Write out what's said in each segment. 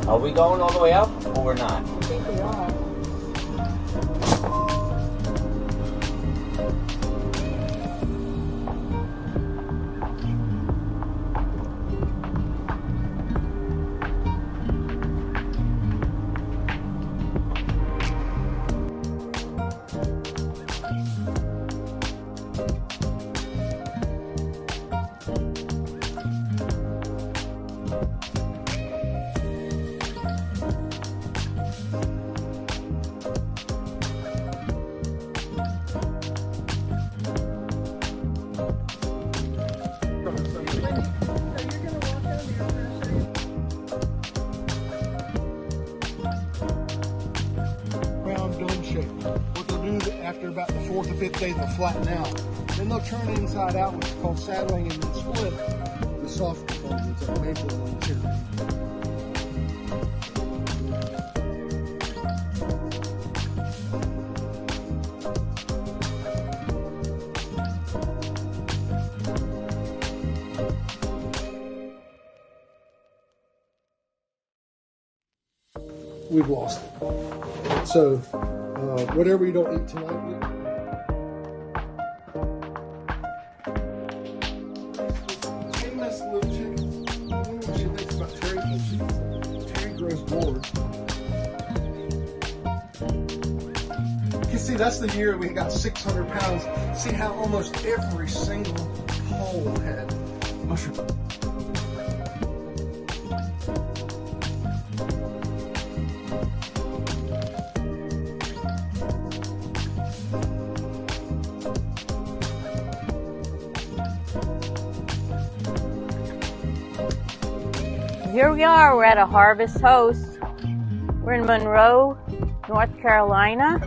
Are we going all the way up or we're not? I think we are. After about the 4th or 5th day, they'll flatten out. Then they'll turn inside out, which is called saddling, and then split the soft components like maple and cherry. We've lost it. So, whatever you don't eat tonight, famous little chickens. I wonder what she thinks about Terry's little chickens. Terry grows bored. You can see that's the year we got 600 pounds. See how almost every single hole had mushroom. Here we are, we're at a Harvest Host. We're in Monroe, North Carolina,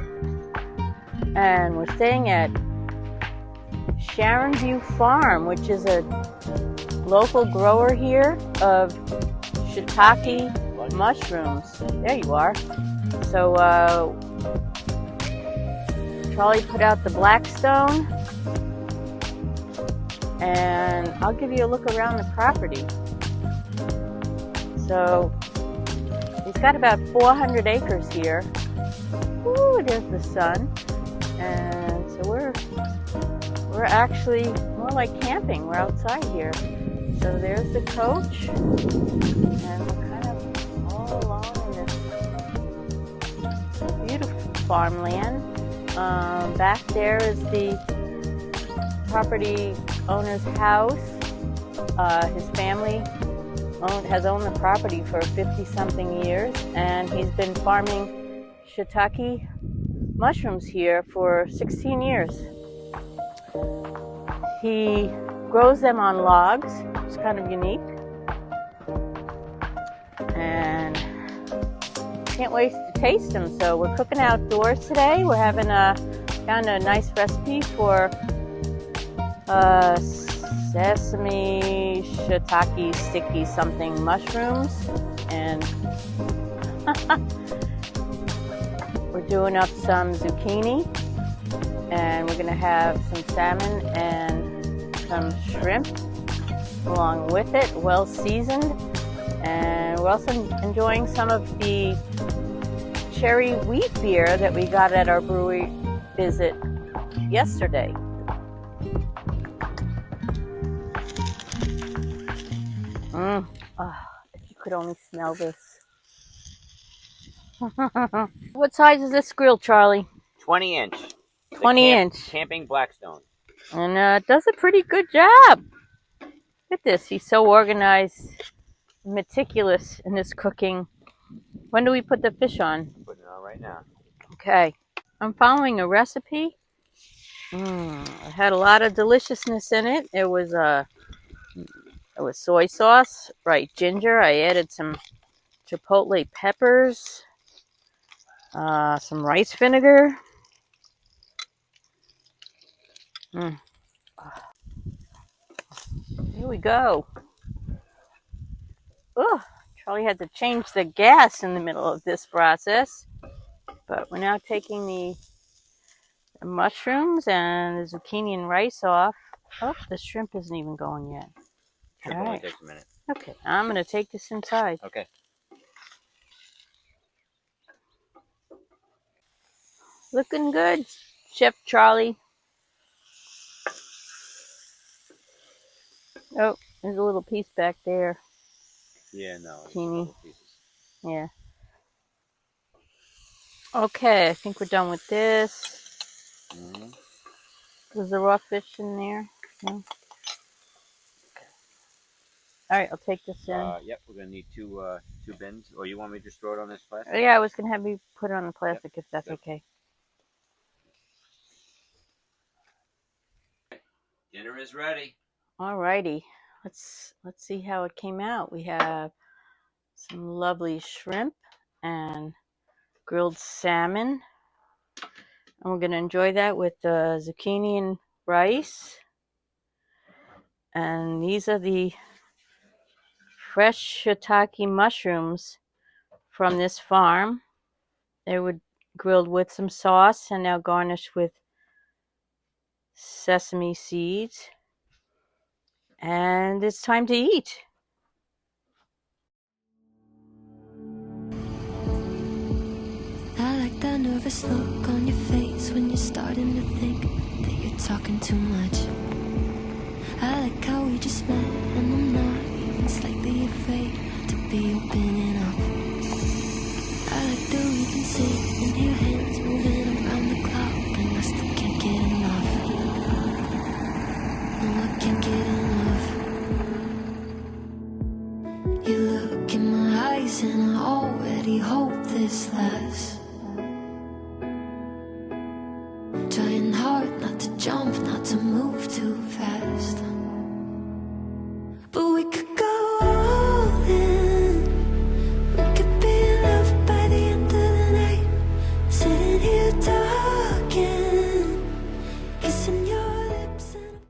and we're staying at Sharonview Farm, which is a local grower here of shiitake mushrooms. There you are. So Charlie put out the Blackstone, and I'll give you a look around the property. So he's got about 400 acres here. Ooh, there's the sun. And so we're actually more like camping. We're outside here. So there's the coach. And we're kind of all alone in this beautiful farmland. Back there is the property owner's house. His family has owned the property for 50-something years, and he's been farming shiitake mushrooms here for 16 years. He grows them on logs, which is kind of unique, and can't wait to taste them. So we're cooking outdoors today. We're having found a nice recipe for sesame shiitake sticky something mushrooms, and we're doing up some zucchini, and we're going to have some salmon and some shrimp along with it, well seasoned. And we're also enjoying some of the cherry wheat beer that we got at our brewery visit yesterday. Oh, if you could only smell this. What size is this grill, Charlie? 20-inch. 20-inch. Camping Blackstone. And it does a pretty good job. Look at this. He's so organized, meticulous in his cooking. When do we put the fish on? Putting it on right now. Okay. I'm following a recipe. It had a lot of deliciousness in it. It was soy sauce, right, ginger. I added some chipotle peppers, some rice vinegar. Here we go. Oh, Charlie had to change the gas in the middle of this process. But we're now taking the mushrooms and the zucchini and rice off. Oh, the shrimp isn't even going yet. Shrimp only takes a minute. Okay, I'm going to take this inside. Okay. Looking good, Chef Charlie. Oh, there's a little piece back there. Yeah, no. Teeny. Yeah. Okay, I think we're done with this. Was the raw fish in there? No. All right, I'll take this in. Yep, we're gonna need two bins. Or you want me to just throw it on this plastic? Yeah, I was gonna have you put it on the plastic if that's okay. Dinner is ready. All righty, let's see how it came out. We have some lovely shrimp and grilled salmon, and we're gonna enjoy that with zucchini and rice. And these are the fresh shiitake mushrooms from this farm. They were grilled with some sauce and now garnished with sesame seeds. And it's time to eat. I like that nervous look on your face when you're starting to think that you're talking too much. I like how we just met and I'm not even slightly afraid to be opening up. I like that we can sit and hear hands moving around the clock and I still can't get enough. No, I can't get enough. You look in my eyes and I already hope this lasts.